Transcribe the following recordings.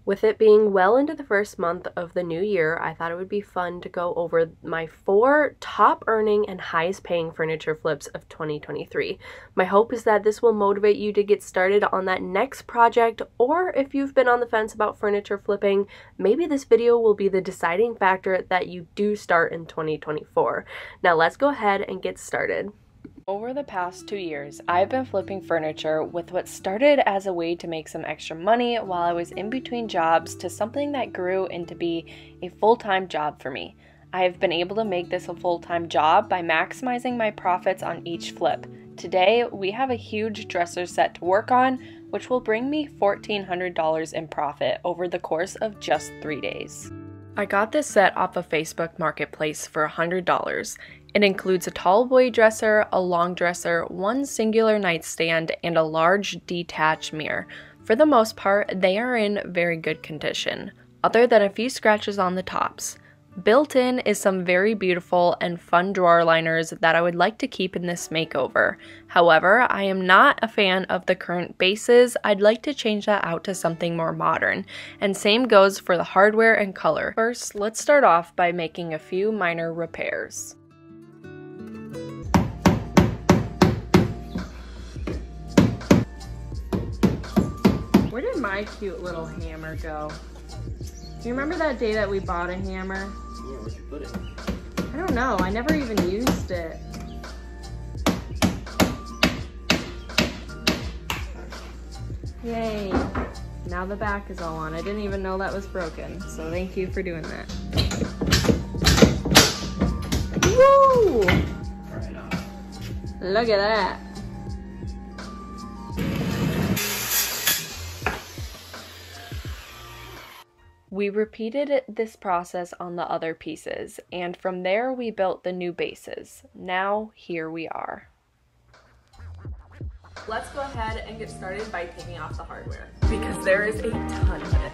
With it being well into the first month of the new year, I thought it would be fun to go over my 4 top earning and highest paying furniture flips of 2023. My hope is that this will motivate you to get started on that next project, or if you've been on the fence about furniture flipping, maybe this video will be the deciding factor that you do start in 2024. Now let's go ahead and get started. Over the past 2 years, I've been flipping furniture with what started as a way to make some extra money while I was in between jobs to something that grew into be a full-time job for me. I have been able to make this a full-time job by maximizing my profits on each flip. Today, we have a huge dresser set to work on, which will bring me $1,400 in profit over the course of just 3 days. I got this set off of Facebook Marketplace for $100. It includes a tall boy dresser, a long dresser, one singular nightstand, and a large detached mirror. For the most part, they are in very good condition, other than a few scratches on the tops. Built in is some very beautiful and fun drawer liners that I would like to keep in this makeover. However, I am not a fan of the current bases. I'd like to change that out to something more modern. And same goes for the hardware and color. First, let's start off by making a few minor repairs. Where did my cute little hammer go? Do you remember that day that we bought a hammer? Yeah, where'd you put it? I don't know. I never even used it. Yay. Now the back is all on. I didn't even know that was broken, so thank you for doing that. Woo! Right off. Look at that. We repeated this process on the other pieces, and from there we built the new bases. Now, here we are. Let's go ahead and get started by taking off the hardware, because there is a ton of it.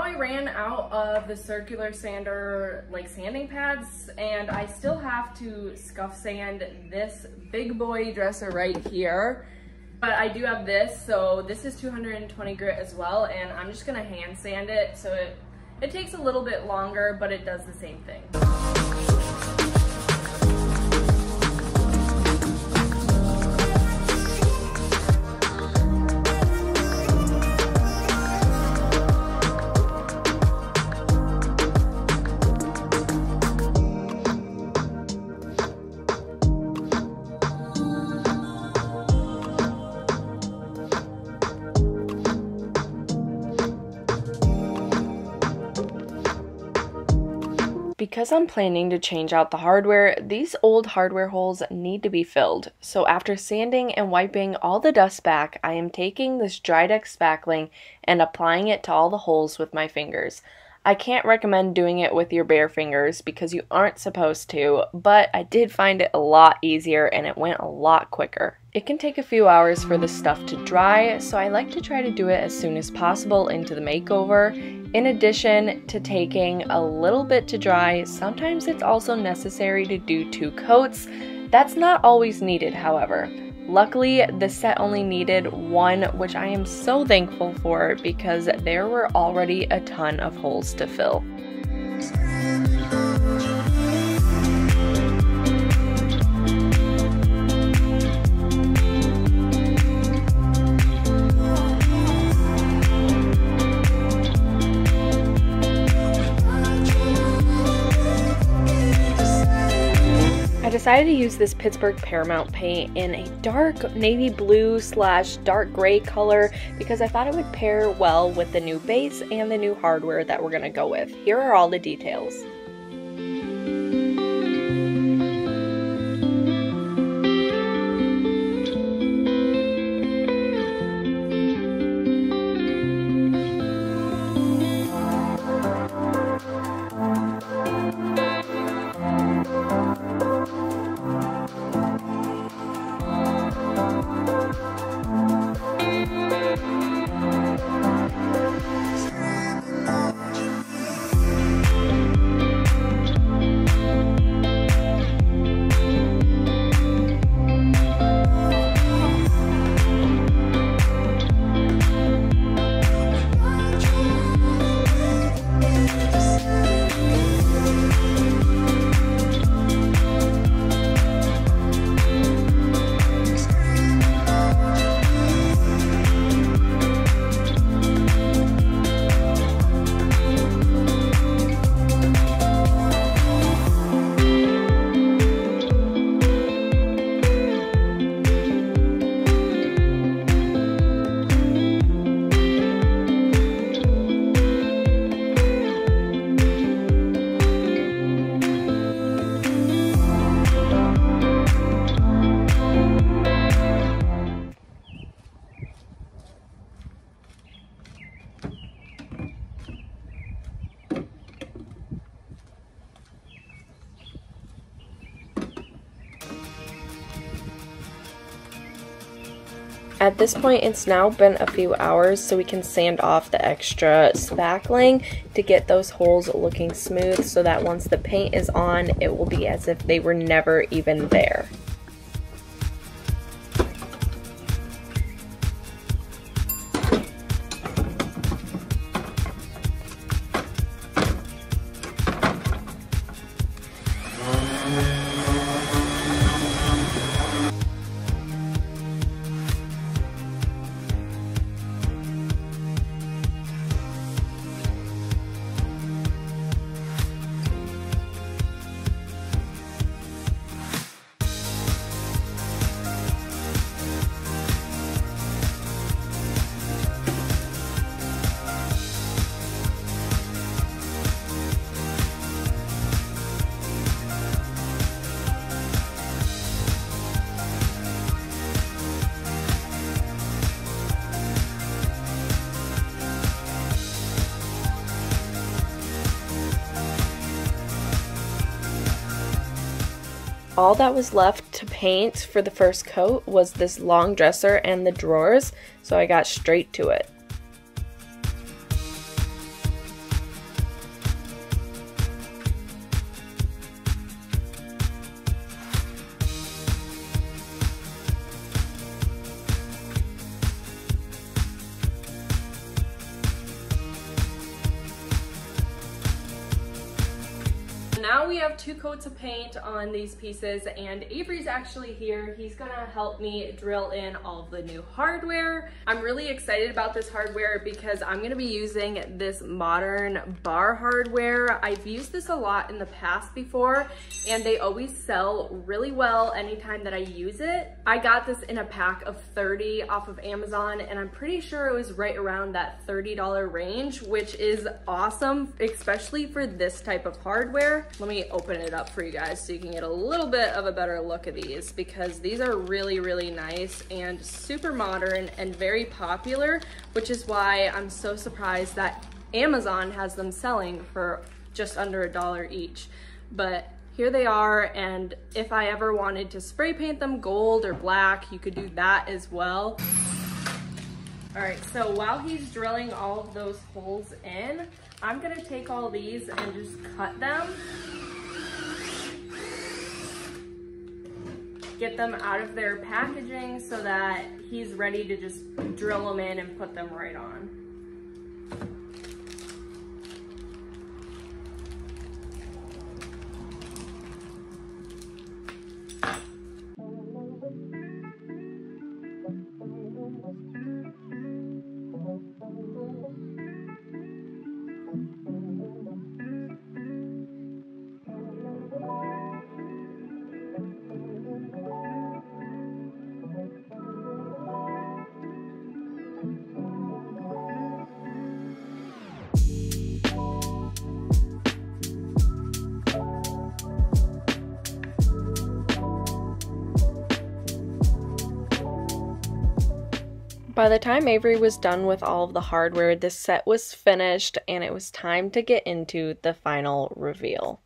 I ran out of the circular sander like sanding pads, and I still have to scuff sand this big boy dresser right here. But I do have this, so this is 220 grit as well, and I'm just gonna hand sand it, so it takes a little bit longer, but it does the same thing. Because I'm planning to change out the hardware, these old hardware holes need to be filled. So after sanding and wiping all the dust back, I am taking this Drydex spackling and applying it to all the holes with my fingers. I can't recommend doing it with your bare fingers because you aren't supposed to, but I did find it a lot easier and it went a lot quicker. It can take a few hours for the stuff to dry, so I like to try to do it as soon as possible into the makeover. In addition to taking a little bit to dry, sometimes it's also necessary to do 2 coats. That's not always needed, however. Luckily, the set only needed 1, which I am so thankful for because there were already a ton of holes to fill. I decided to use this Pittsburgh Paramount paint in a dark navy blue / dark gray color because I thought it would pair well with the new base and the new hardware that we're going to go with. Here are all the details. At this point, it's now been a few hours, so we can sand off the extra spackling to get those holes looking smooth so that once the paint is on, it will be as if they were never even there. All that was left to paint for the first coat was this long dresser and the drawers, so I got straight to it. have 2 coats of paint on these pieces, and Avery's actually here. He's gonna help me drill in all of the new hardware. I'm really excited about this hardware because I'm gonna be using this modern bar hardware. I've used this a lot in the past before, and they always sell really well anytime that I use it. I got this in a pack of 30 off of Amazon, and I'm pretty sure it was right around that $30 range, which is awesome, especially for this type of hardware. Let me open it up for you guys so you can get a little bit of a better look at these, because these are really, really nice and super modern and very popular, which is why I'm so surprised that Amazon has them selling for just under $1 each. But here they are, and if I ever wanted to spray paint them gold or black, you could do that as well. All right, so while he's drilling all of those holes in, I'm gonna take all these and just cut them. Get them out of their packaging so that he's ready to just drill them in and put them right on. By the time Avery was done with all of the hardware, this set was finished, and it was time to get into the final reveal.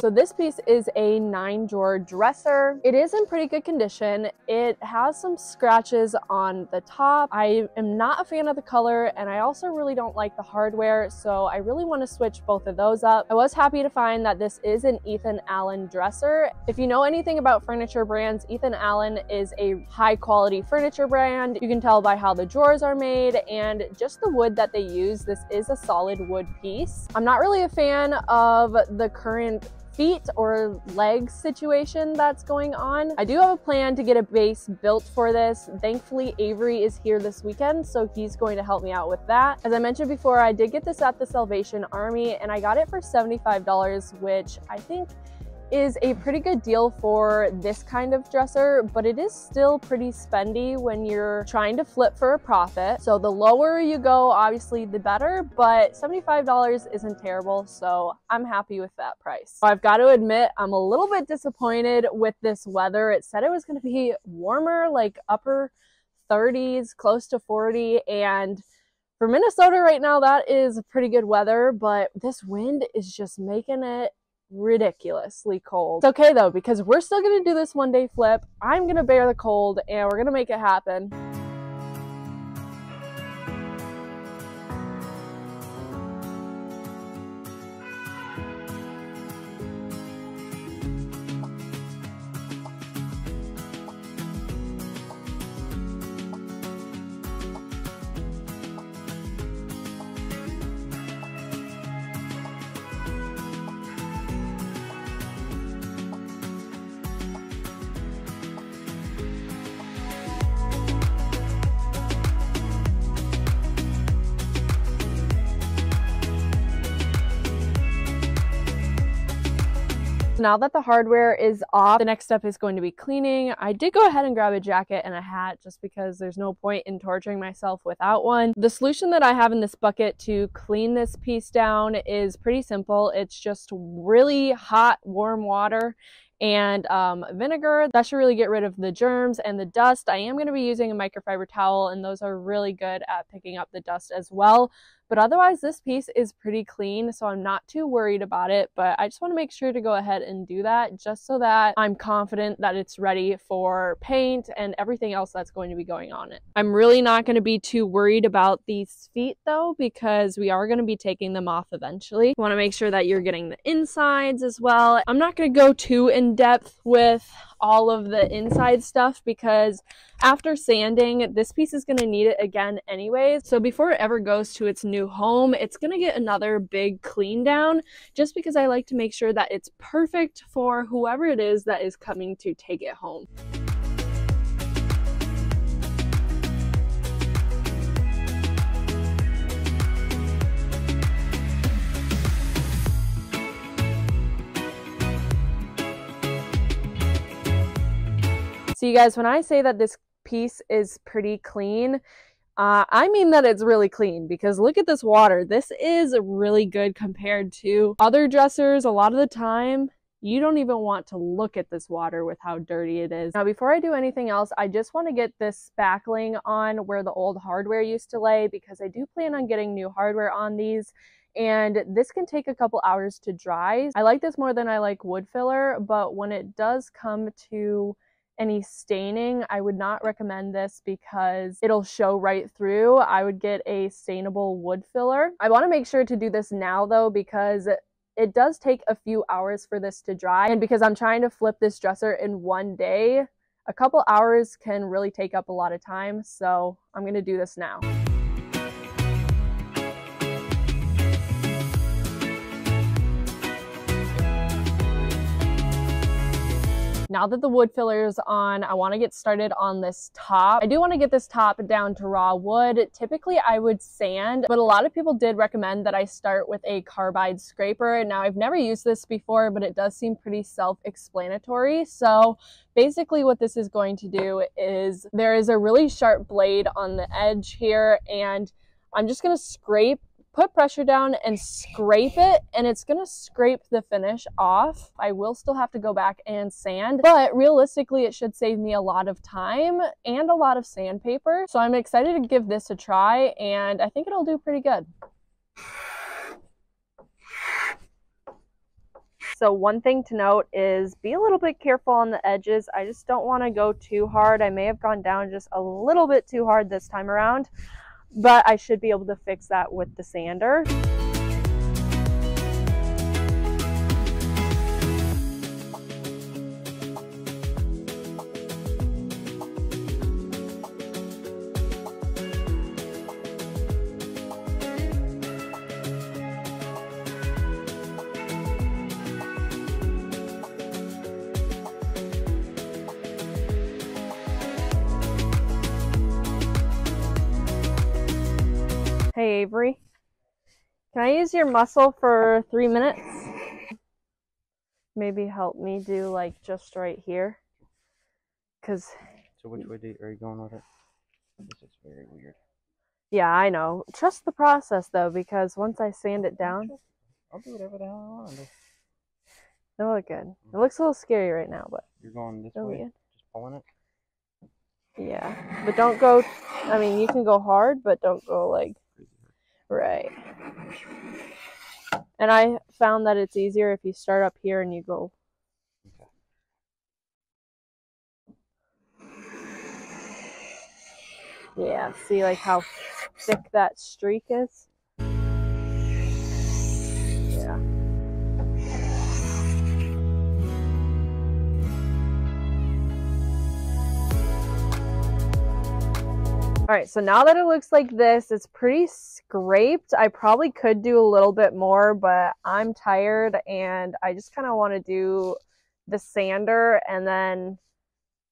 So this piece is a 9-drawer dresser. It is in pretty good condition. It has some scratches on the top. I am not a fan of the color, and I also really don't like the hardware, so I really want to switch both of those up. I was happy to find that this is an Ethan Allen dresser. If you know anything about furniture brands, Ethan Allen is a high quality furniture brand. You can tell by how the drawers are made and just the wood that they use. This is a solid wood piece. I'm not really a fan of the current feet or leg situation that's going on. I do have a plan to get a base built for this. Thankfully, Avery is here this weekend, so he's going to help me out with that. As I mentioned before, I did get this at the Salvation Army, and I got it for $75, which I think is a pretty good deal for this kind of dresser, but it is still pretty spendy when you're trying to flip for a profit. So the lower you go, obviously the better, but $75 isn't terrible, so I'm happy with that price. So I've got to admit, I'm a little bit disappointed with this weather. It said it was going to be warmer, like upper 30s, close to 40, and for Minnesota right now, that is pretty good weather, but this wind is just making it ridiculously cold. It's okay though, because we're still gonna do this one-day flip. I'm gonna bear the cold, and we're gonna make it happen. now that the hardware is off, the next step is going to be cleaning. I did go ahead and grab a jacket and a hat just because there's no point in torturing myself without one. The solution that I have in this bucket to clean this piece down is pretty simple. It's just really hot, warm water and vinegar. That should really get rid of the germs and the dust. I am going to be using a microfiber towel, and those are really good at picking up the dust as well. But otherwise, this piece is pretty clean, so I'm not too worried about it. But I just want to make sure to go ahead and do that just so that I'm confident that it's ready for paint and everything else that's going to be going on it. I'm really not going to be too worried about these feet though, because we are going to be taking them off eventually. You want to make sure that you're getting the insides as well. I'm not going to go too in depth with all of the inside stuff because after sanding, this piece is going to need it again anyways. So before it ever goes to its new home, it's going to get another big clean down just because I like to make sure that it's perfect for whoever it is that is coming to take it home. So you guys, when I say that this piece is pretty clean, I mean that it's really clean because look at this water. This is really good compared to other dressers. A lot of the time, you don't even want to look at this water with how dirty it is. Now, before I do anything else, I just want to get this spackling on where the old hardware used to lay because I do plan on getting new hardware on these. And this can take a couple hours to dry. I like this more than I like wood filler, but when it does come to any staining, I would not recommend this because it'll show right through. I would get a stainable wood filler. I want to make sure to do this now though because it does take a few hours for this to dry, and because I'm trying to flip this dresser in one day, a couple hours can really take up a lot of time, so I'm going to do this now. Now that the wood filler is on, I want to get started on this top. I do want to get this top down to raw wood. Typically I would sand, but a lot of people did recommend that I start with a carbide scraper. Now I've never used this before, but it does seem pretty self-explanatory. So basically what this is going to do is there is a really sharp blade on the edge here, and I'm just going to put pressure down and scrape it, and it's gonna scrape the finish off. I will still have to go back and sand, but realistically it should save me a lot of time and a lot of sandpaper. So I'm excited to give this a try, and I think it'll do pretty good. So one thing to note is be a little bit careful on the edges. I just don't want to go too hard. I may have gone down just a little bit too hard this time around, but I should be able to fix that with the sander. Hey Avery, can I use your muscle for 3 minutes? Maybe help me do like just right here. So which way are you going with it? This is very weird. Yeah, I know. Trust the process though, because once I sand it down, I'll do whatever the hell I want to do. It'll look good. It looks a little scary right now, but you're going this way? Good. Just pulling it? Yeah, but don't go, I mean, you can go hard, but don't go like, right. And I found that it's easier if you start up here and you go. Okay. Yeah, see like how thick that streak is? Yeah. All right, so now that it looks like this, it's pretty scraped. I probably could do a little bit more, but I'm tired and I just kind of want to do the sander and then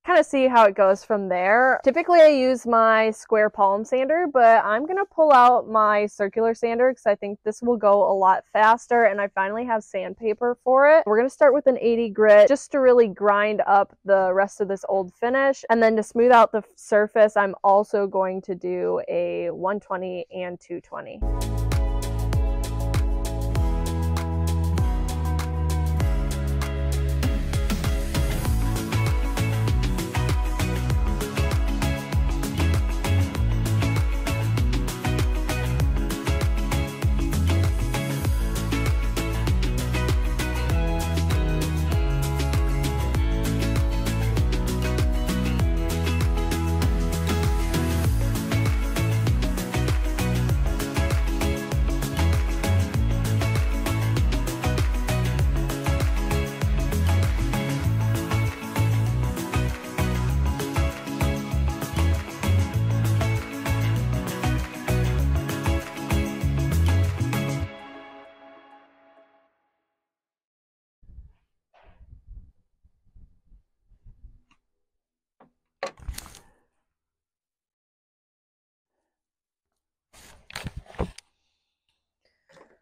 kind of see how it goes from there. Typically I use my square palm sander, but I'm gonna pull out my circular sander because I think this will go a lot faster, and I finally have sandpaper for it. We're gonna start with an 80 grit just to really grind up the rest of this old finish, and then to smooth out the surface I'm also going to do a 120 and 220.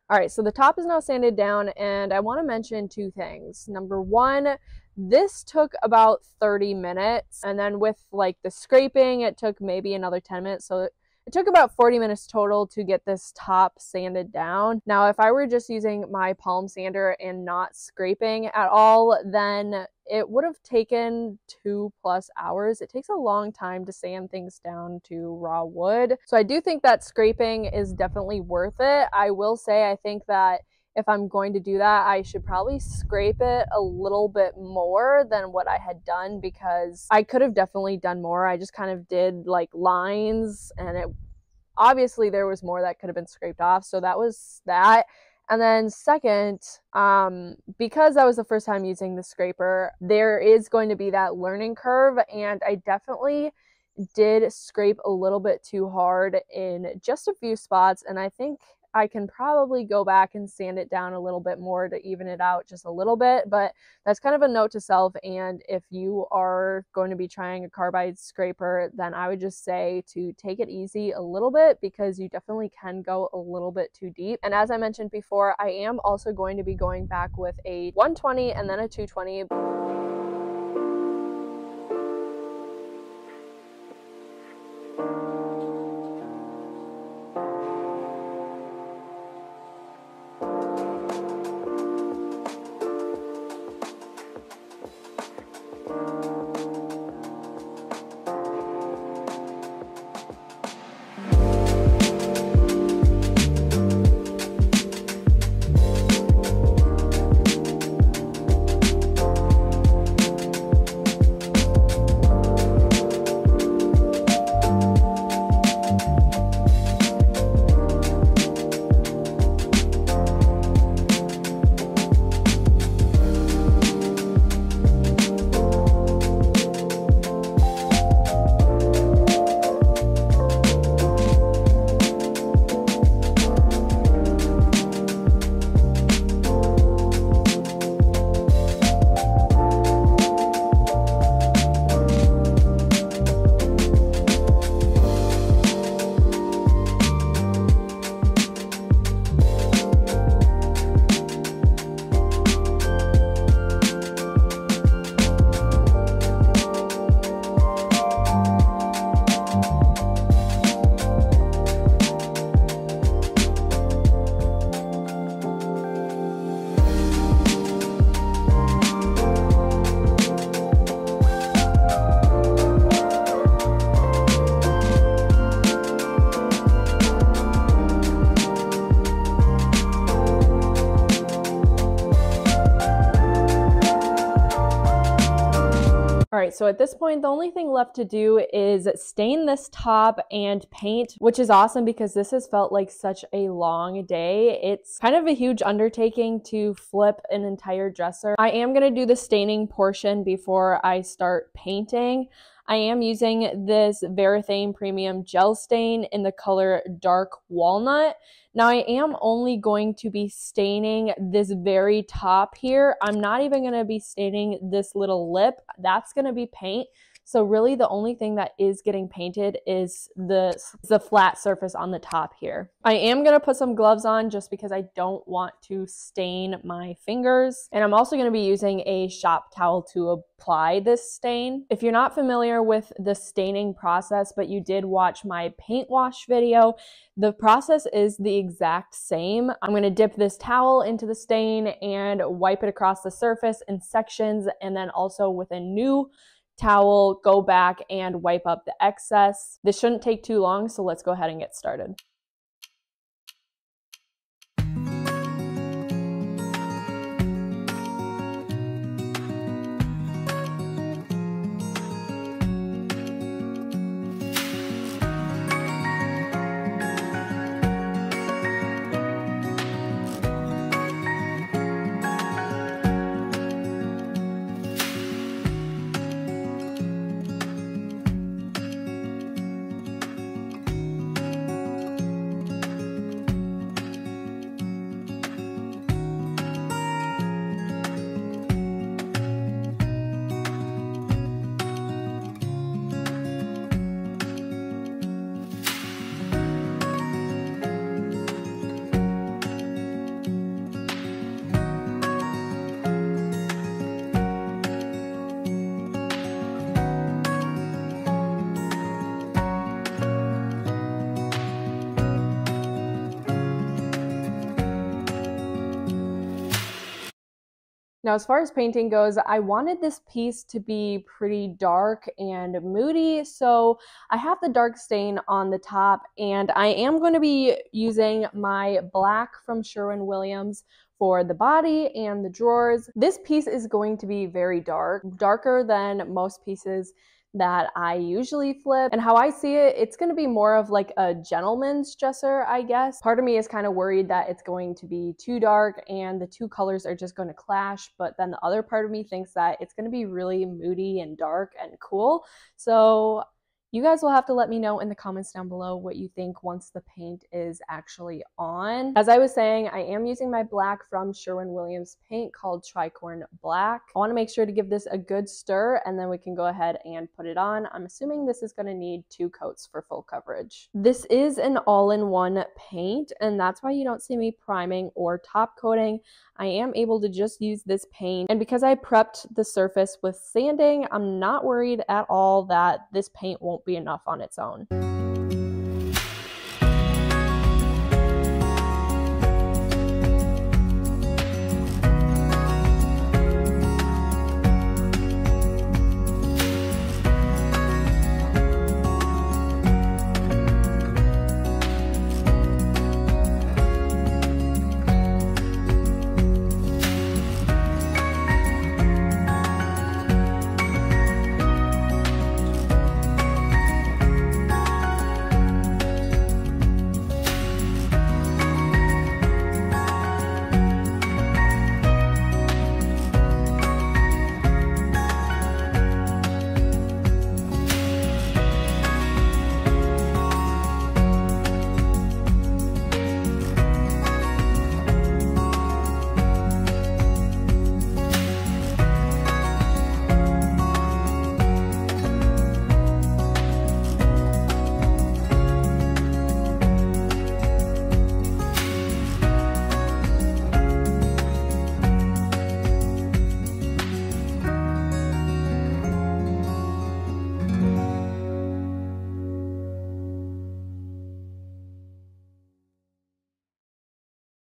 All right, so the top is now sanded down, and I want to mention two things. Number one, this took about 30 minutes, and then with like the scraping, it took maybe another 10 minutes. So it took about 40 minutes total to get this top sanded down. Now, if I were just using my palm sander and not scraping at all, then it would have taken 2+ hours. It takes a long time to sand things down to raw wood. So I do think that scraping is definitely worth it. I will say, I think that if I'm going to do that, I should probably scrape it a little bit more than what I had done, because I could have definitely done more. I just kind of did like lines, and it obviously there was more that could have been scraped off. So that was that. And then second, because that was the first time using the scraper, there is going to be that learning curve, and I definitely did scrape a little bit too hard in just a few spots, and I think I can probably go back and sand it down a little bit more to even it out just a little bit. But that's kind of a note to self, and if you are going to be trying a carbide scraper, then I would just say to take it easy a little bit, because you definitely can go a little bit too deep. And as I mentioned before, I am also going to be going back with a 120 and then a 220. All right, so at this point, the only thing left to do is stain this top and paint, which is awesome because this has felt like such a long day. It's kind of a huge undertaking to flip an entire dresser. I am going to do the staining portion before I start painting. I am using this Varathane Premium Gel Stain in the color Dark Walnut. Now I am only going to be staining this very top here. I'm not even going to be staining this little lip. That's going to be paint. So really the only thing that is getting painted is the flat surface on the top here. I am going to put some gloves on just because I don't want to stain my fingers. And I'm also going to be using a shop towel to apply this stain. If you're not familiar with the staining process, but you did watch my paint wash video, the process is the exact same. I'm going to dip this towel into the stain and wipe it across the surface in sections, and then also with a new towel, go back and wipe up the excess. This shouldn't take too long, so let's go ahead and get started. Now, as far as painting goes, I wanted this piece to be pretty dark and moody, so I have the dark stain on the top, and I am going to be using my black from Sherwin-Williams for the body and the drawers. This piece is going to be very dark, darker than most pieces that I usually flip. And how I see it, it's going to be more of like a gentleman's dresser, I guess. Part of me is kind of worried that it's going to be too dark and the two colors are just going to clash, but then the other part of me thinks that it's going to be really moody and dark and cool. So you guys will have to let me know in the comments down below what you think once the paint is actually on. As I was saying, I am using my black from Sherwin-Williams paint called Tricorn Black. I want to make sure to give this a good stir and then we can go ahead and put it on. I'm assuming this is going to need 2 coats for full coverage. This is an all-in-one paint, and that's why you don't see me priming or top coating. I am able to just use this paint, and because I prepped the surface with sanding, I'm not worried at all that this paint won't be enough on its own.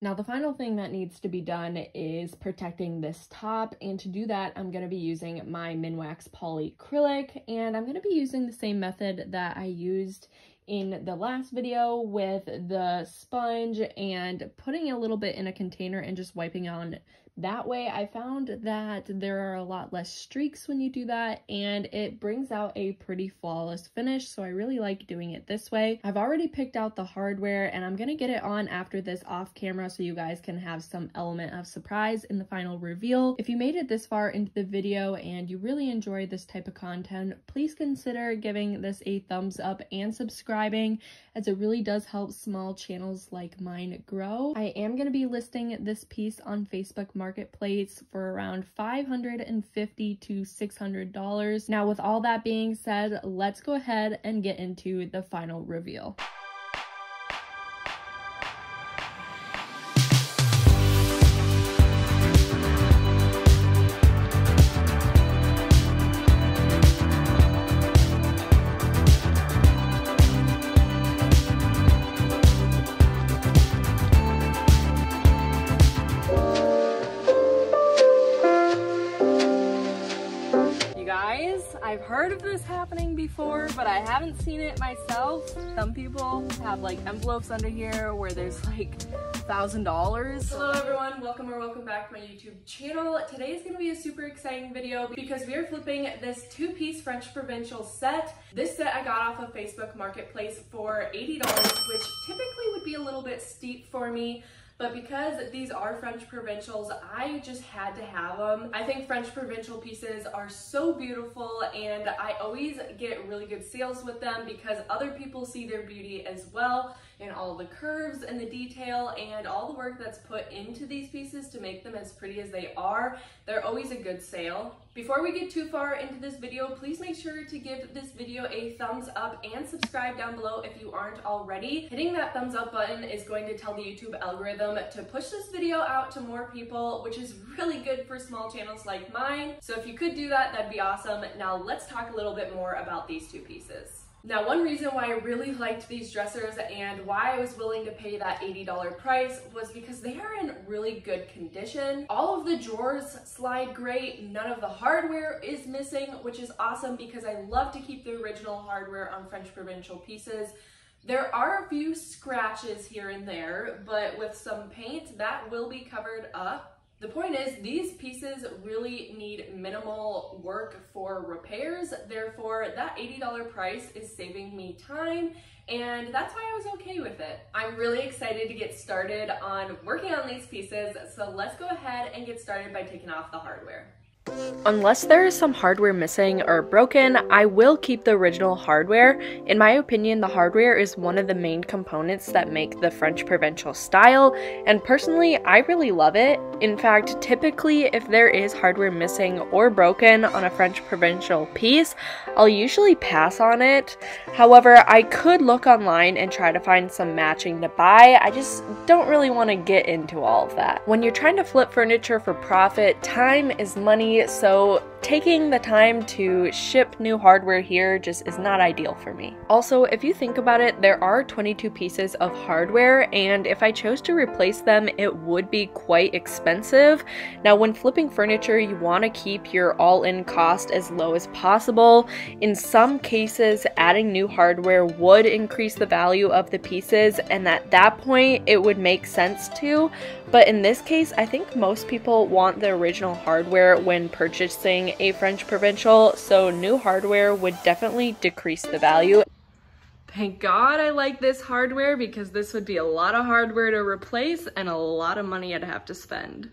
Now the final thing that needs to be done is protecting this top, and to do that I'm going to be using my Minwax polyacrylic, and I'm going to be using the same method that I used in the last video with the sponge and putting a little bit in a container and just wiping on that way. I found that there are a lot less streaks when you do that, and it brings out a pretty flawless finish, so I really like doing it this way. I've already picked out the hardware, and I'm gonna get it on after this off camera so you guys can have some element of surprise in the final reveal. If you made it this far into the video and you really enjoy this type of content, please consider giving this a thumbs up and subscribing, as it really does help small channels like mine grow. I am going to be listing this piece on Facebook Marketplace marketplace for around $550 to $600. Now, with all that being said, let's go ahead and get into the final reveal. I've heard of this happening before, but I haven't seen it myself. Some people have like envelopes under here where there's like $1,000. Hello everyone, welcome back to my YouTube channel. Today is going to be a super exciting video because we are flipping this two-piece French provincial set. This set I got off of Facebook Marketplace for $80, which typically would be a little bit steep for me. But because these are French provincials, I just had to have them. I think French provincial pieces are so beautiful, and I always get really good sales with them because other people see their beauty as well in all the curves and the detail and all the work that's put into these pieces to make them as pretty as they are. They're always a good sale. Before we get too far into this video, please make sure to give this video a thumbs up and subscribe down below if you aren't already. Hitting that thumbs up button is going to tell the YouTube algorithm to push this video out to more people, which is really good for small channels like mine. So if you could do that, that'd be awesome. Now let's talk a little bit more about these two pieces. Now, one reason why I really liked these dressers and why I was willing to pay that $80 price was because they are in really good condition. All of the drawers slide great, none of the hardware is missing, which is awesome because I love to keep the original hardware on French provincial pieces. There are a few scratches here and there, but with some paint, that will be covered up. The point is, these pieces really need minimal work for repairs, therefore that $80 price is saving me time, and that's why I was okay with it. I'm really excited to get started on working on these pieces, so let's go ahead and get started by taking off the hardware. Unless there is some hardware missing or broken, I will keep the original hardware. In my opinion, the hardware is one of the main components that make the French provincial style, and personally, I really love it. In fact, typically, if there is hardware missing or broken on a French provincial piece, I'll usually pass on it. However, I could look online and try to find some matching to buy. I just don't really want to get into all of that. When you're trying to flip furniture for profit, time is money. So taking the time to ship new hardware here just is not ideal for me. Also, if you think about it, there are 22 pieces of hardware, and if I chose to replace them, it would be quite expensive. Now, when flipping furniture, you want to keep your all-in cost as low as possible. In some cases, adding new hardware would increase the value of the pieces, and at that point, it would make sense to. But in this case, I think most people want the original hardware when purchasing a French provincial, so new hardware would definitely decrease the value. Thank God I like this hardware because this would be a lot of hardware to replace and a lot of money I'd have to spend.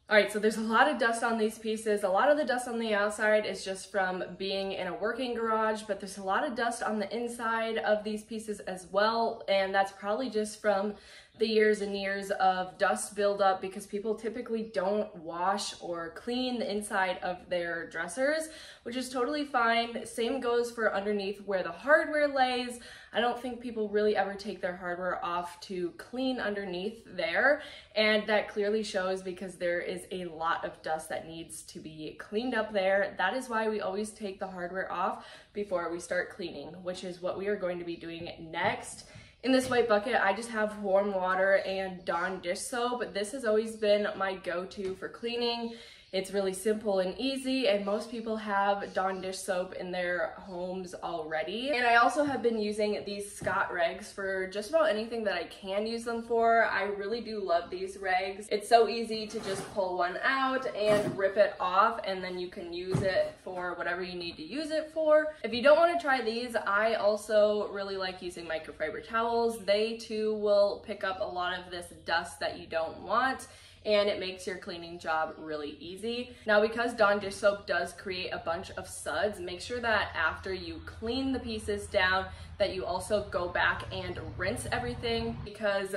Alright, so there's a lot of dust on these pieces. A lot of the dust on the outside is just from being in a working garage, but there's a lot of dust on the inside of these pieces as well, and that's probably just from the years and years of dust buildup because people typically don't wash or clean the inside of their dressers, which is totally fine. Same goes for underneath where the hardware lays. I don't think people really ever take their hardware off to clean underneath there, and that clearly shows because there is a lot of dust that needs to be cleaned up there. That is why we always take the hardware off before we start cleaning, which is what we are going to be doing next. In this white bucket, I just have warm water and Dawn dish soap. This has always been my go-to for cleaning. It's really simple and easy, and most people have Dawn dish soap in their homes already. And I also have been using these Scott rags for just about anything that I can use them for. I really do love these rags. It's so easy to just pull one out and rip it off, and then you can use it for whatever you need to use it for. If you don't want to try these, I also really like using microfiber towels. They too will pick up a lot of this dust that you don't want. and it makes your cleaning job really easy. Now, because Dawn dish soap does create a bunch of suds, make sure that after you clean the pieces down that you also go back and rinse everything, because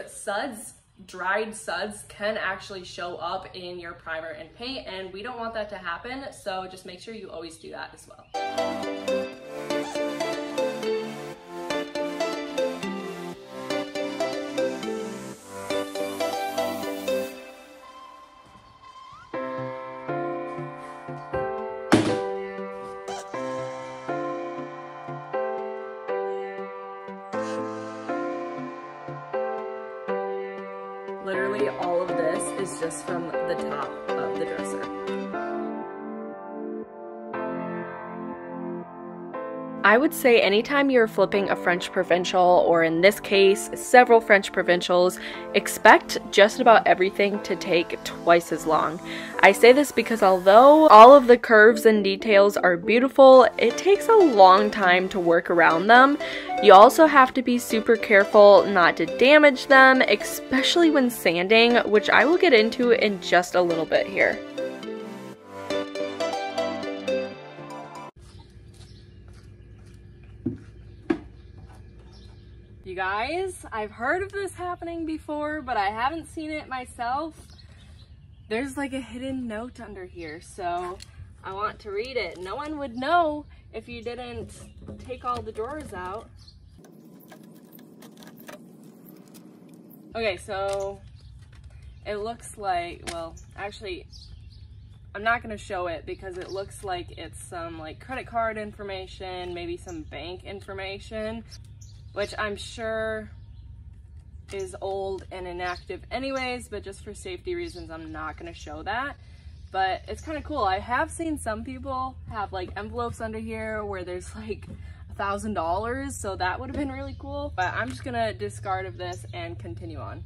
dried suds can actually show up in your primer and paint, and we don't want that to happen, so just make sure you always do that as well. Literally all of this is just from the top of the dresser. I would say anytime you're flipping a French provincial, or in this case, several French provincials, expect just about everything to take twice as long. I say this because although all of the curves and details are beautiful, it takes a long time to work around them. You also have to be super careful not to damage them, especially when sanding, which I will get into in just a little bit here. You guys, I've heard of this happening before, but I haven't seen it myself. There's like a hidden note under here, so I want to read it. No one would know if you didn't take all the drawers out. Okay, so it looks like, well, actually, I'm not gonna show it because it looks like it's some like credit card information, maybe some bank information, which I'm sure is old and inactive anyways, but just for safety reasons, I'm not gonna show that. But it's kind of cool. I have seen some people have like envelopes under here where there's like $1,000, so that would have been really cool. But I'm just gonna discard of this and continue on.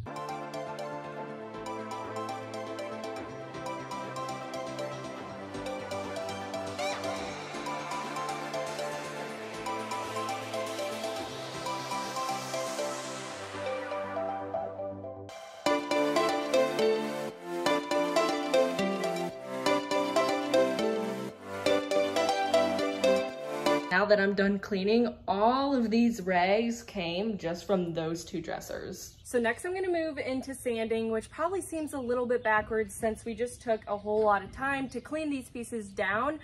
Now that I'm done cleaning, all of these rags came just from those two dressers. So next I'm gonna move into sanding, which probably seems a little bit backwards since we just took a whole lot of time to clean these pieces down.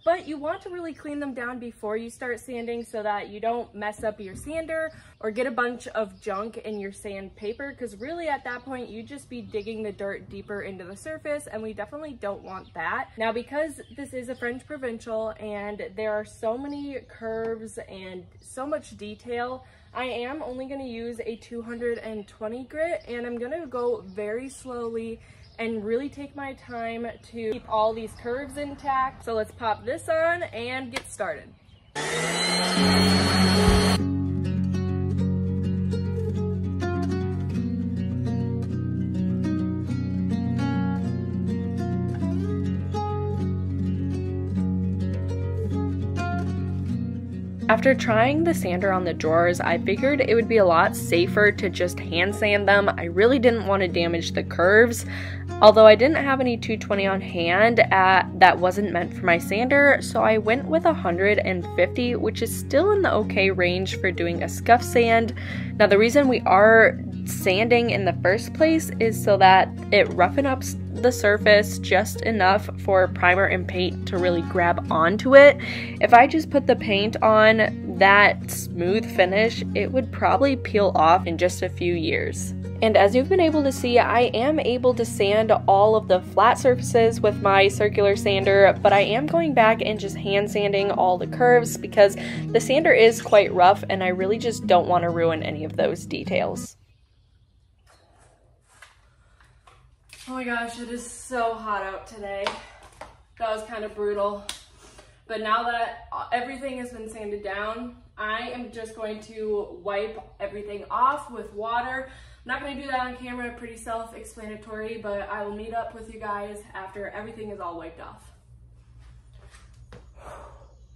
But you want to really clean them down before you start sanding so that you don't mess up your sander or get a bunch of junk in your sandpaper, because really at that point you'd just be digging the dirt deeper into the surface, and we definitely don't want that. Now, because this is a French provincial and there are so many curves and so much detail, I am only going to use a 220 grit, and I'm going to go very slowly and really take my time to keep all these curves intact. So let's pop this on and get started. After trying the sander on the drawers, I figured it would be a lot safer to just hand sand them. I really didn't want to damage the curves. Although I didn't have any 220 on hand that wasn't meant for my sander, so I went with 150, which is still in the okay range for doing a scuff sand. Now, the reason we are sanding in the first place is so that it roughens up the surface just enough for primer and paint to really grab onto it. If I just put the paint on that smooth finish, it would probably peel off in just a few years. And as you've been able to see, I am able to sand all of the flat surfaces with my circular sander, but I am going back and just hand sanding all the curves because the sander is quite rough and I really just don't want to ruin any of those details. Oh my gosh, it is so hot out today. That was kind of brutal. But now that everything has been sanded down, I am just going to wipe everything off with water. I'm not going to do that on camera, pretty self-explanatory, but I will meet up with you guys after everything is all wiped off.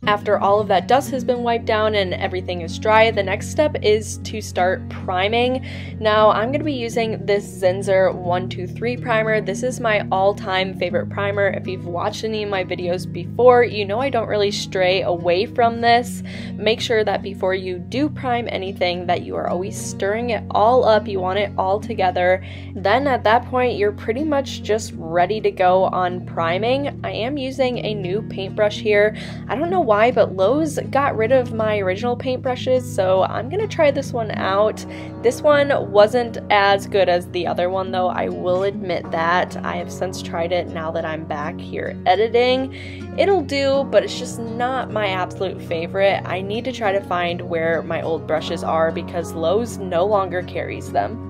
After all of that dust has been wiped down and everything is dry, the next step is to start priming. Now, I'm going to be using this Zinsser 123 primer. This is my all-time favorite primer. If you've watched any of my videos before, you know I don't really stray away from this. Make sure that before you do prime anything that you are always stirring it all up. You want it all together. Then at that point, you're pretty much just ready to go on priming. I am using a new paintbrush here. I don't know why, but Lowe's got rid of my original paintbrushes, so I'm gonna try this one out. This one wasn't as good as the other one though, I will admit that. I have since tried it now that I'm back here editing. It'll do, but it's just not my absolute favorite. I need to try to find where my old brushes are because Lowe's no longer carries them.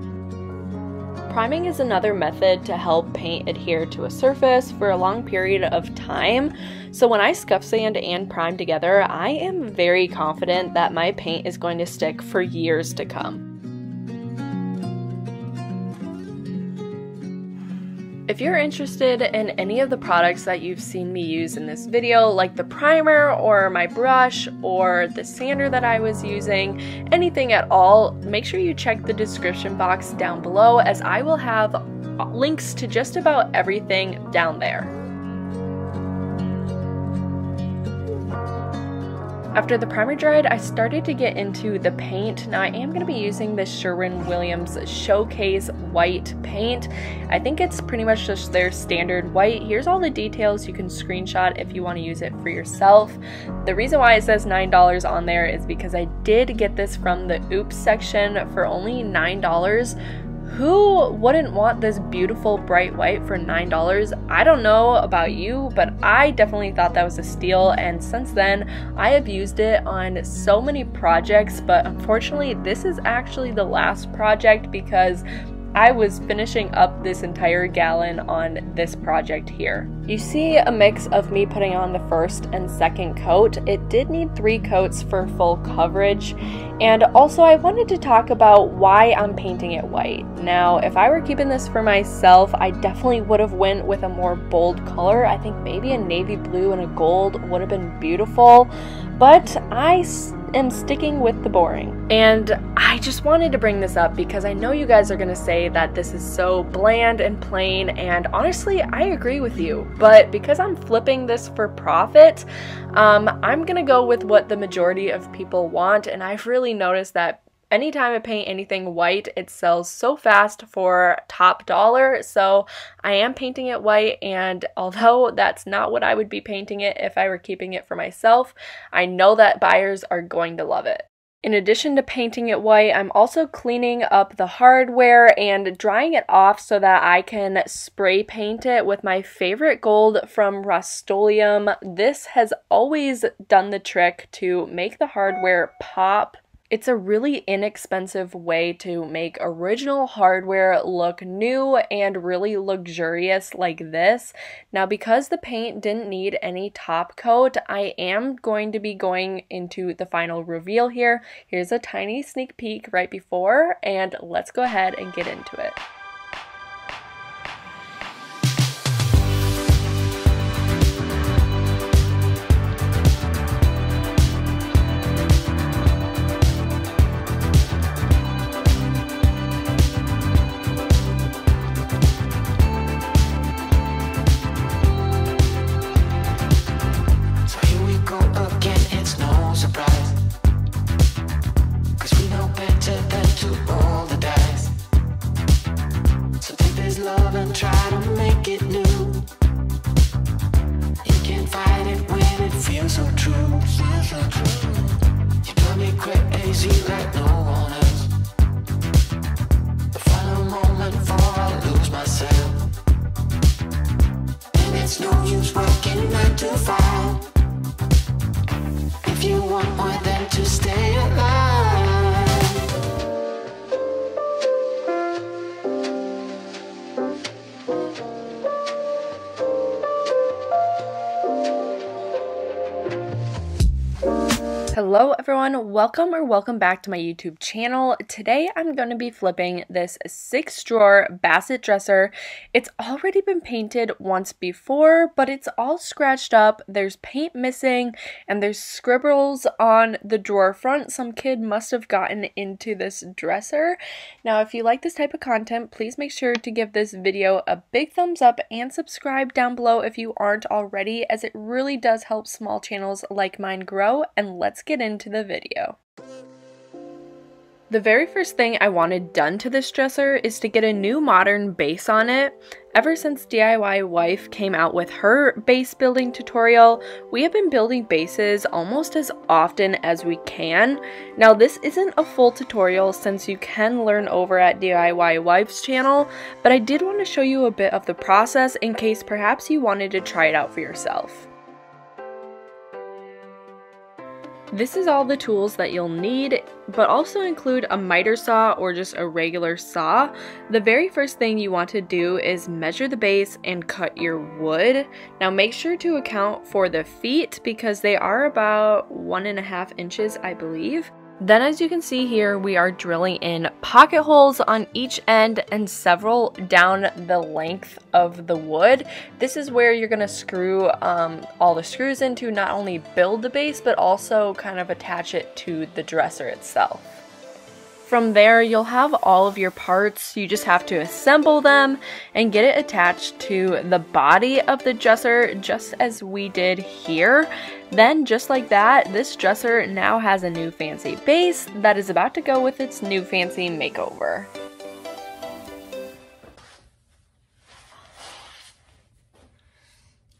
Priming is another method to help paint adhere to a surface for a long period of time. So when I scuff sand and prime together, I am very confident that my paint is going to stick for years to come. If you're interested in any of the products that you've seen me use in this video, like the primer or my brush or the sander that I was using, anything at all, make sure you check the description box down below as I will have links to just about everything down there. After the primer dried, I started to get into the paint. Now I am going to be using this Sherwin-Williams Showcase white paint. I think it's pretty much just their standard white. Here's all the details you can screenshot if you want to use it for yourself. The reason why it says $9 on there is because I did get this from the Oops section for only $9. Who wouldn't want this beautiful bright white for $9? I don't know about you, but I definitely thought that was a steal, and since then I have used it on so many projects, but unfortunately this is actually the last project because I was finishing up this entire gallon on this project here. You see a mix of me putting on the first and second coat. It did need 3 coats for full coverage. And also I wanted to talk about why I'm painting it white. Now, if I were keeping this for myself, I definitely would have went with a more bold color. I think maybe a navy blue and a gold would have been beautiful, but I am sticking with the boring. And I just wanted to bring this up because I know you guys are gonna say that this is so bland and plain, and honestly, I agree with you. But because I'm flipping this for profit, I'm gonna go with what the majority of people want, and I've really noticed that anytime I paint anything white, it sells so fast for top dollar, so I am painting it white, and although that's not what I would be painting it if I were keeping it for myself, I know that buyers are going to love it. In addition to painting it white, I'm also cleaning up the hardware and drying it off so that I can spray paint it with my favorite gold from Rust-Oleum. This has always done the trick to make the hardware pop. It's a really inexpensive way to make original hardware look new and really luxurious like this. Now, because the paint didn't need any top coat, I am going to be going into the final reveal here. Here's a tiny sneak peek right before, and let's go ahead and get into it. Hello everyone, welcome back to my YouTube channel. Today I'm going to be flipping this 6-drawer basset dresser. It's already been painted once before, but it's all scratched up. There's paint missing and there's scribbles on the drawer front. Some kid must have gotten into this dresser. Now if you like this type of content, please make sure to give this video a big thumbs up and subscribe down below if you aren't already, as it really does help small channels like mine grow. And let's get into the video. The very first thing I wanted done to this dresser is to get a new modern base on it. Ever since DIY Wife came out with her base building tutorial, we have been building bases almost as often as we can. Now this isn't a full tutorial since you can learn over at DIY Wife's channel, but I did want to show you a bit of the process in case perhaps you wanted to try it out for yourself. This is all the tools that you'll need, but also include a miter saw or just a regular saw. The very first thing you want to do is measure the base and cut your wood. Now make sure to account for the feet because they are about 1.5 inches, I believe. Then as you can see here, we are drilling in pocket holes on each end and several down the length of the wood. This is where you're going to screw all the screws in to not only build the base, but also kind of attach it to the dresser itself. From there, you'll have all of your parts. You just have to assemble them and get it attached to the body of the dresser, just as we did here. Then, just like that, this dresser now has a new fancy base that is about to go with its new fancy makeover.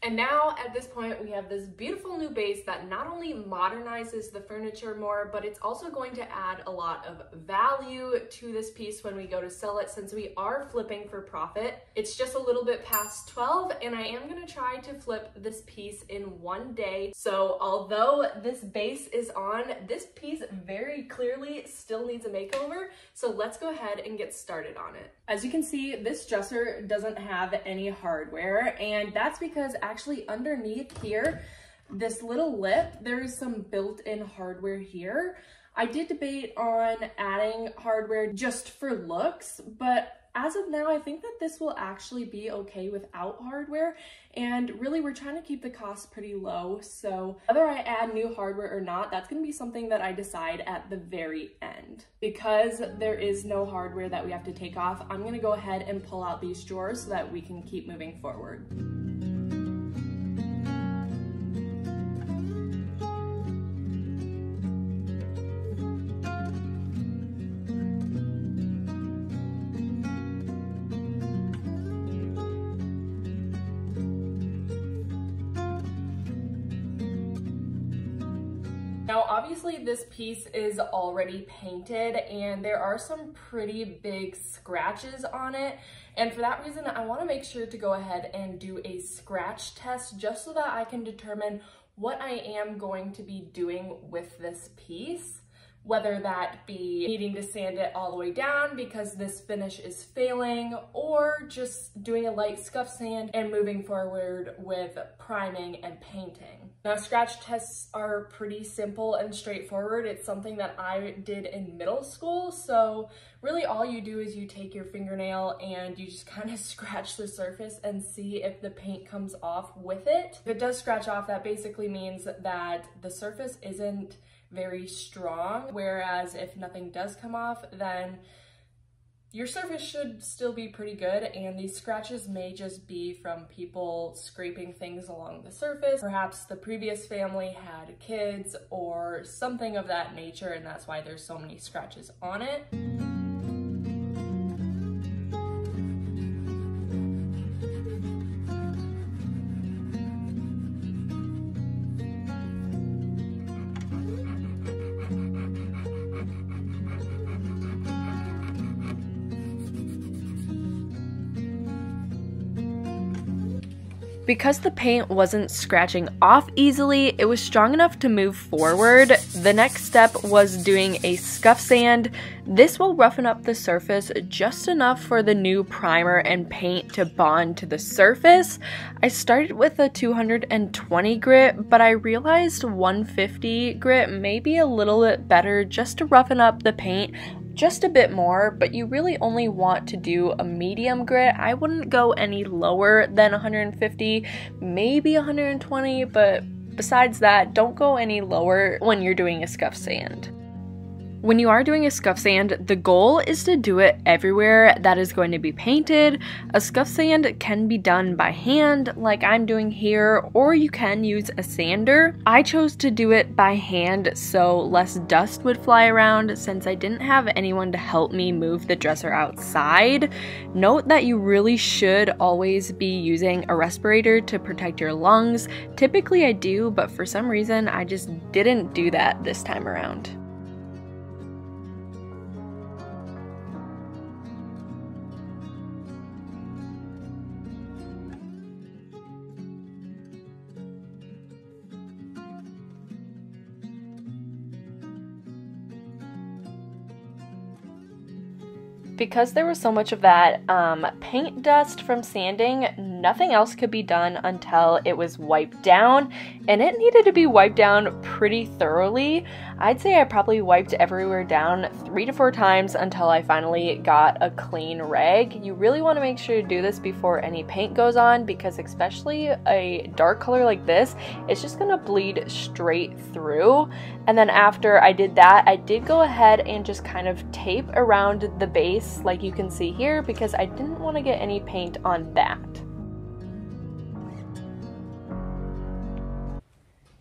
And now, at this point, we have this beautiful new base that not only modernizes the furniture more, but it's also going to add a lot of value to this piece when we go to sell it, since we are flipping for profit. It's just a little bit past 12, and I am going to try to flip this piece in one day. So although this base is on, this piece very clearly still needs a makeover. So let's go ahead and get started on it. As you can see, this dresser doesn't have any hardware, and that's because actually underneath here, this little lip, there is some built-in hardware here. I did debate on adding hardware just for looks, but as of now, I think that this will actually be okay without hardware, and really we're trying to keep the cost pretty low, so whether I add new hardware or not, that's going to be something that I decide at the very end. Because there is no hardware that we have to take off, I'm going to go ahead and pull out these drawers so that we can keep moving forward. Now obviously this piece is already painted and there are some pretty big scratches on it, and for that reason I want to make sure to go ahead and do a scratch test just so that I can determine what I am going to be doing with this piece. Whether that be needing to sand it all the way down because this finish is failing, or just doing a light scuff sand and moving forward with priming and painting. Now scratch tests are pretty simple and straightforward. It's something that I did in middle school, so really all you do is you take your fingernail and you just kind of scratch the surface and see if the paint comes off with it. If it does scratch off, that basically means that the surface isn't very strong, whereas if nothing does come off, then your surface should still be pretty good, and these scratches may just be from people scraping things along the surface. Perhaps the previous family had kids or something of that nature, and that's why there's so many scratches on it. Because the paint wasn't scratching off easily, it was strong enough to move forward. The next step was doing a scuff sand. This will roughen up the surface just enough for the new primer and paint to bond to the surface. I started with a 220 grit, but I realized 150 grit may be a little bit better just to roughen up the paint just a bit more, but you really only want to do a medium grit. I wouldn't go any lower than 150, maybe 120, but besides that, don't go any lower when you're doing a scuff sand. When you are doing a scuff sand, the goal is to do it everywhere that is going to be painted. A scuff sand can be done by hand, like I'm doing here, or you can use a sander. I chose to do it by hand so less dust would fly around since I didn't have anyone to help me move the dresser outside. Note that you really should always be using a respirator to protect your lungs. Typically I do, but for some reason I just didn't do that this time around. Because there was so much of that paint dust from sanding, nothing else could be done until it was wiped down, and it needed to be wiped down pretty thoroughly. I'd say I probably wiped everywhere down 3 to 4 times until I finally got a clean rag. You really want to make sure to do this before any paint goes on, because especially a dark color like this, it's just going to bleed straight through. And then after I did that, I did go ahead and just kind of tape around the base like you can see here, because I didn't want to get any paint on that.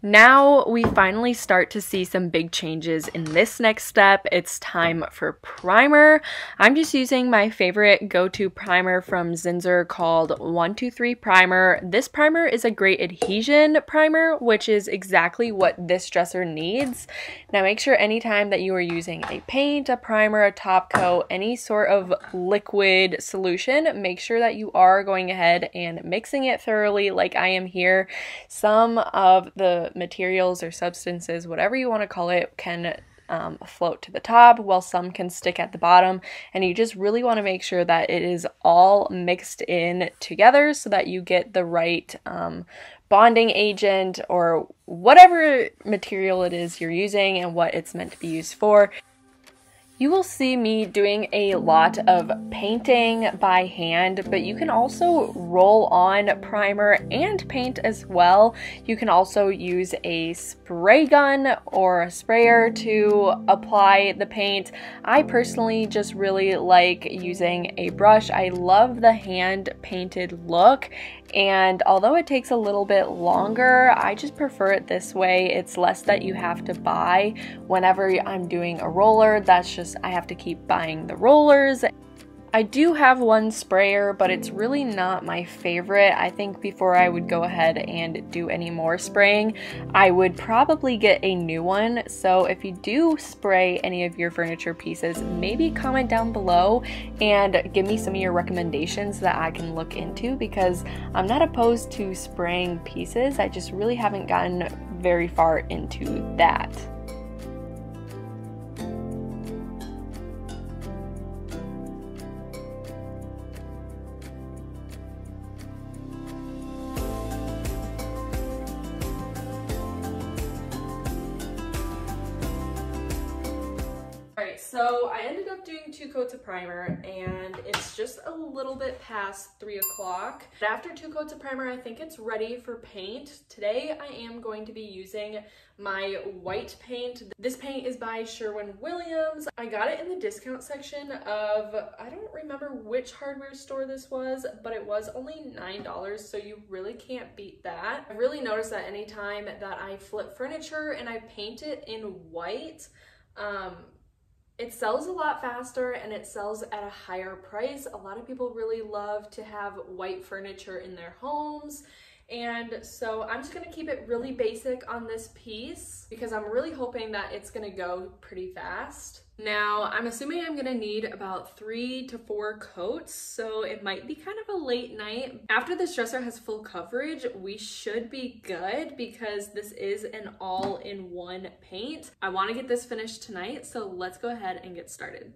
Now we finally start to see some big changes in this next step. It's time for primer. I'm just using my favorite go-to primer from Zinsser called 123 Primer. This primer is a great adhesion primer, which is exactly what this dresser needs. Now make sure anytime that you are using a paint, a primer, a top coat, any sort of liquid solution, make sure that you are going ahead and mixing it thoroughly like I am here. Some of the materials or substances, whatever you want to call it, can float to the top while some can stick at the bottom, and you just really want to make sure that it is all mixed in together so that you get the right bonding agent or whatever material it is you're using and what it's meant to be used for. You will see me doing a lot of painting by hand, but you can also roll on primer and paint as well. You can also use a spray gun or a sprayer to apply the paint. I personally just really like using a brush. I love the hand painted look, and although it takes a little bit longer, I just prefer it this way. It's less that you have to buy whenever I'm doing a roller. That's just, I have to keep buying the rollers. I do have one sprayer, but it's really not my favorite. I think before I would go ahead and do any more spraying, I would probably get a new one. So if you do spray any of your furniture pieces, maybe comment down below and give me some of your recommendations that I can look into, because I'm not opposed to spraying pieces. I just really haven't gotten very far into that. So I ended up doing 2 coats of primer, and it's just a little bit past 3 o'clock. After 2 coats of primer, I think it's ready for paint. Today I am going to be using my white paint. This paint is by Sherwin-Williams. I got it in the discount section of, I don't remember which hardware store this was, but it was only $9, so you really can't beat that. I really noticed that anytime that I flip furniture and I paint it in white, it sells a lot faster and it sells at a higher price. A lot of people really love to have white furniture in their homes, And so I'm just gonna keep it really basic on this piece because I'm really hoping that it's gonna go pretty fast. Now, I'm assuming I'm gonna need about 3 to 4 coats, so it might be kind of a late night. After this dresser has full coverage, we should be good because this is an all-in-one paint. I wanna get this finished tonight, so let's go ahead and get started.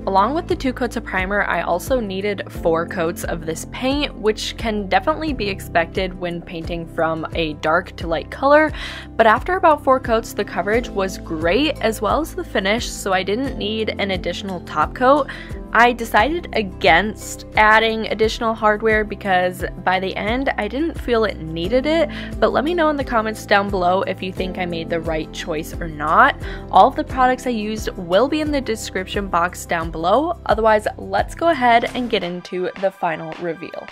Along with the 2 coats of primer, I also needed 4 coats of this paint, which can definitely be expected when painting from a dark to light color, but after about 4 coats, the coverage was great as well as the finish, so I didn't need an additional top coat. I decided against adding additional hardware because by the end, I didn't feel it needed it, but let me know in the comments down below if you think I made the right choice or not. All of the products I used will be in the description box down below. Otherwise, let's go ahead and get into the final reveal.